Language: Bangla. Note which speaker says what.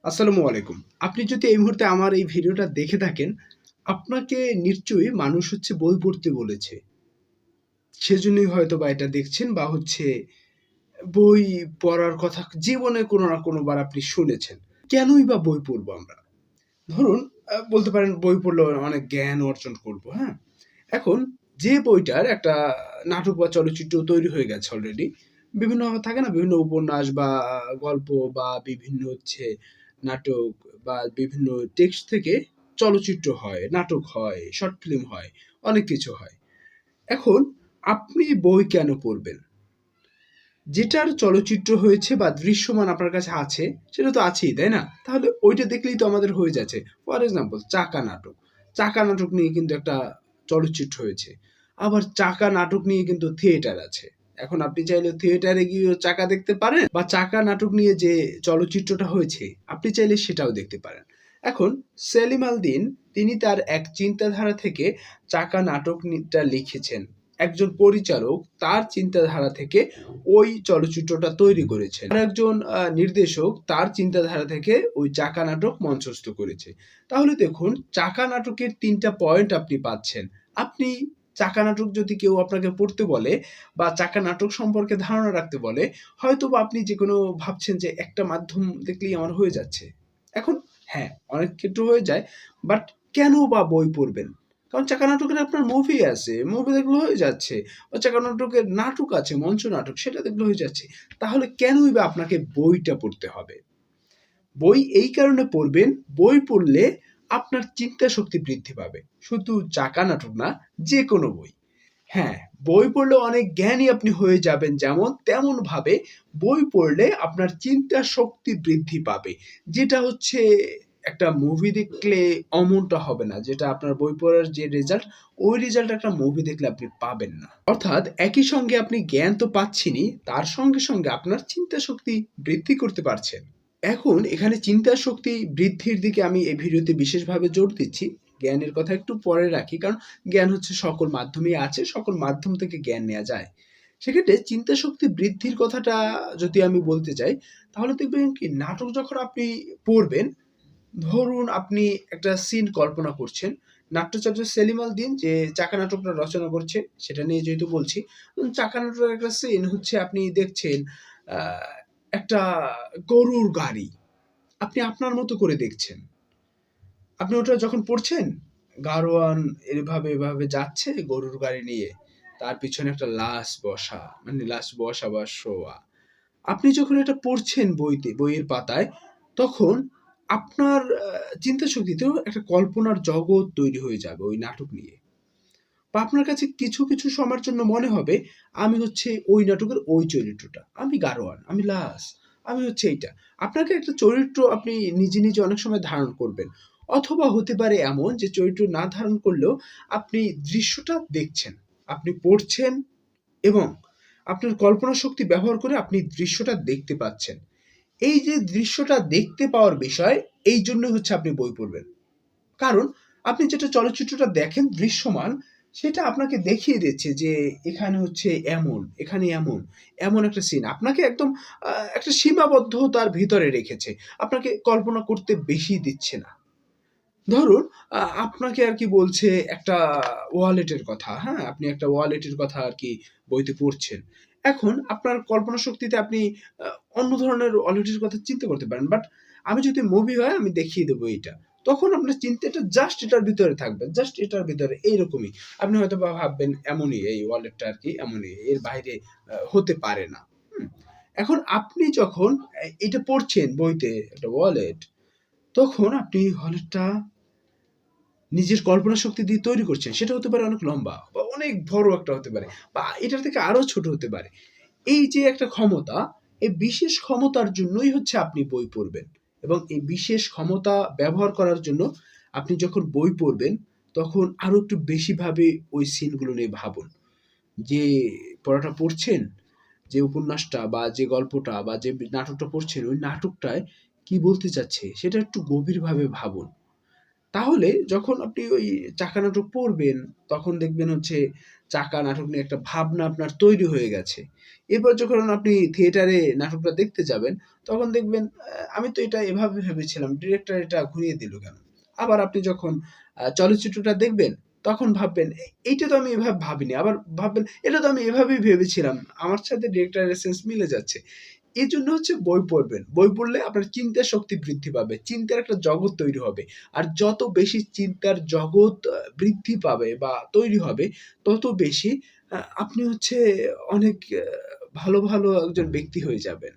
Speaker 1: আসসালামু আলাইকুম। আপনি যদি এই মুহূর্তে আমার এই ভিডিওটা দেখে থাকেন, আপনাকে নিশ্চয়ই মানুষ বই পড়তে বলেছে। সেজন্যই হয়তোবা এটা দেখছেন বা বই পড়ার কথা জীবনে কোনো না কোনোবার আপনি শুনেছেন। কেনই বা বই পড়বো আমরা? ধরুন বলতে পারেন বই পড়লে অনেক জ্ঞান অর্জন করব, হ্যাঁ? এখন যে বইটার একটা নাটক বা চলচ্চিত্র তৈরি হয়ে গেছে অলরেডি। বিভিন্ন থাকে না? বিভিন্ন উপন্যাস বা গল্প বা বিভিন্ন নাটক বা বিভিন্ন টেক্সট থেকে চলচ্চিত্র হয়, নাটক হয়, শর্ট ফিল্ম হয়, অনেক কিছু হয়। এখন আপনি বই কেন পড়বেন? যেটার চলচ্চিত্র হয়েছে বা দৃশ্যমান আপনার কাছে আছে, সেটা তো আছেই, তাই না? তাহলে ওইটা দেখলেই তো আমাদের হয়ে যাচ্ছে। ফর এক্সাম্পল চাকা নাটক। চাকা নাটক নিয়ে কিন্তু একটা চলচ্চিত্র হয়েছে। আবার চাকা নাটক নিয়ে কিন্তু থিয়েটার আছে। এখন আপনি চাইলে থিয়েটারে গিয়েও চাকা দেখতে পারেন বা চাকা নাটক নিয়ে যে চলচ্চিত্রটা হয়েছে, আপনি চাইলে সেটাও দেখতে পারেন। এখন সেলিম আল দীন তিনি তার এক চিন্তাধারা থেকে চাকা নাটকটা লিখেছেন। একজন পরিচালক তার চিন্তাধারা থেকে ওই চলচ্চিত্রটা তৈরি করেছেন। আরেকজন নির্দেশক তার চিন্তাধারা থেকে ওই চাকা নাটক মঞ্চস্থ করেছে। তাহলে দেখুন চাকা নাটকের ৩ টা পয়েন্ট আপনি পাচ্ছেন। আপনি চাকা নাটক যদি কেউ আপনাকে পড়তে বলে বা চাকা নাটক সম্পর্কে ধারণা রাখতে বলে, হয়তোবা আপনি যেকোনো ভাবছেন যে একটা মাধ্যম দেখলেই আমার হয়ে যাচ্ছে। এখন হ্যাঁ, অনেক ক্ষেত্রে হয়ে যায়। বাট কেন বা বই পড়বেন? কারণ চাকা নাটকের আপনার মুভি আছে। মুভি দেখলে হয়ে যাচ্ছে। বা চাকা নাটকের নাটক আছে, মঞ্চ নাটক সেটা দেখলে হয়ে যাচ্ছে। তাহলে কেনই বা আপনাকে বইটা পড়তে হবে? বই এই কারণে পড়বেন, বই পড়লে আপনার চিন্তা শক্তি বৃদ্ধি পাবে। শুধু চাকা নাটক না, যেকোনো বই। হ্যাঁ, বই পড়লে অনেক জ্ঞানী আপনি হয়ে যাবেন যেমন, তেমনভাবে বই পড়লে আপনার চিন্তা শক্তি বৃদ্ধি পাবে। যেটা একটা মুভি দেখলে অমনটা হবে না। যেটা আপনার বই পড়ার যে রেজাল্ট, ওই রেজাল্ট একটা মুভি দেখলে আপনি পাবেন না। অর্থাৎ একই সঙ্গে আপনি জ্ঞান তো পাচ্ছেনই, তার সঙ্গে, সঙ্গে আপনার চিন্তা শক্তি বৃদ্ধি করতে পারছেন। এখন এখানে চিন্তা শক্তি বৃদ্ধির দিকে আমি এই ভিডিওতে বিশেষভাবে জোর দিচ্ছি। জ্ঞানের কথা একটু পরে রাখি। কারণ জ্ঞান সকল মাধ্যমেই আছে, সকল মাধ্যম থেকে জ্ঞান নেয়া যায়। সেক্ষেত্রে চিন্তা শক্তি বৃদ্ধির কথাটা যদি আমি বলতে চাই, তাহলে দেখবেন কি নাটক যখন আপনি পড়বেন, ধরুন আপনি একটা সিন কল্পনা করছেন। নাট্যাচার্য সেলিম আল দীন যে চাকা নাটকটা রচনা করছে, সেটা নিয়ে যেহেতু বলছি। চাকা নাটকের একটা সিন আপনি দেখছেন আ একটা গরুর গাড়ি। আপনি আপনার মতো করে দেখছেন। আপনি ওটা যখন পড়ছেন, গাড়োয়ান এভাবে যাচ্ছে গরুর গাড়ি নিয়ে। তার পিছনে একটা লাশ বসা, মানে লাশ বসা বা শোয়া। আপনি যখন এটা পড়ছেন বইয়ের পাতায়, তখন আপনার চিন্তা শক্তিতেও একটা কল্পনার জগৎ তৈরি হয়ে যাবে ওই নাটক নিয়ে। বা আপনার কাছে কিছু, কিছু সময়ের জন্য মনে হবে আমি ওই নাটকের ওই চরিত্রটা। আমি গাড়োয়ান, আমি লাশ, আমি এইটা। আপনাকে একটা চরিত্র আপনি নিজে, নিজে অনেক সময় ধারণ করবেন। অথবা হতে পারে এমন যে চরিত্র না ধারণ করলেও আপনি দৃশ্যটা দেখছেন। আপনি পড়ছেন এবং আপনার কল্পনা শক্তি ব্যবহার করে আপনি দৃশ্যটা দেখতে পাচ্ছেন। এই যে দৃশ্যটা দেখতে পাওয়ার বিষয়, এইজন্যই আপনি বই পড়বেন। কারণ আপনি যেটা চলচ্চিত্রটা দেখেন দৃশ্যমান, সেটা আপনাকে দেখিয়ে দিচ্ছে যে এখানে এমন, এখানে এমন, এমন একটা সিন। আপনাকে একদম একটা সীমাবদ্ধতার ভিতরে রেখেছে। আপনাকে কল্পনা করতে বেশি দিচ্ছে না। ধরুন আপনাকে আরকি বলছে একটা ওয়ালেটের কথা, হ্যাঁ? আপনি একটা ওয়ালেটের কথা আরকি বইতে পড়ছেন। এখন আপনার কল্পনা শক্তিতে আপনি আ অন্য ধরনের ওয়ালেটের কথা চিন্তা করতে পারেন। বাট আমি যদি মুভি হয় আমি দেখিয়ে দেব এইটা। তখন আপনার চিন্তাটা জাস্ট এটার ভিতরে থাকবে। জাস্ট এটার ভিতরে এইরকমই। আপনি হয়তোবা ভাববেন এমনই এই ওয়ালেটটা আরকি এমনই। এর বাইরে হতে পারে না। হুম? এখন আপনি যখন এটা পড়ছেন বইতে একটা ওয়ালেট, তখন আপনি ওয়ালেটটা নিজের কল্পনা শক্তি দিয়ে তৈরি করছেন। সেটা হতে পারে অনেক লম্বা বা অনেক বড় একটা হতে পারে বা এটার থেকে আরো ছোট হতে পারে। এই যে একটা ক্ষমতা, এই বিশেষ ক্ষমতার জন্যই আপনি বই পড়বেন এবং এই বিশেষ ক্ষমতা ব্যবহার করার জন্য আপনি যখন বই পড়বেন, তখন আরো একটু বেশিভাবে ওই সিনগুলো নিয়ে ভাবুন। যে পড়াটা পড়ছেন, যে উপন্যাসটা বা যে গল্পটা বা যে নাটকটা পড়ছেন, ওই নাটকটায় কি বলতে চাচ্ছে সেটা একটু গভীরভাবে ভাবুন। তাহলে যখন আপনি ওই চাকা নাটক পড়বেন, তখন দেখবেন হচ্ছে চাকা নাটক নিয়ে একটা ভাবনা আপনার তৈরি হয়ে গেছে। এরপর যখন আপনি থিয়েটারে নাটকটা দেখতে যাবেন, তখন দেখবেন আমি তো এটা এভাবে ভেবেছিলাম, ডিরেক্টর এটা ঘুরিয়ে দিল কেন? আবার আপনি যখন চলচ্চিত্রটা দেখবেন, তখন ভাববেন এইটা তো আমি এভাবে ভাবিনি। আবার ভাববেন এটা তো আমি এভাবেই ভেবেছিলাম। আমার সাথে ডিরেক্টরের সেন্স মিলে যাচ্ছে। এজন্য হচ্ছে বই পড়বেন। বই পড়লে আপনার চিন্তা শক্তি বৃদ্ধি পাবে। চিন্তার একটা জগৎ তৈরি হবে। আর যত বেশি চিন্তার জগৎ বৃদ্ধি পাবে বা তৈরি হবে, তত বেশি আপনি হচ্ছে অনেক ভালো, ভালো একজন ব্যক্তি হয়ে যাবেন।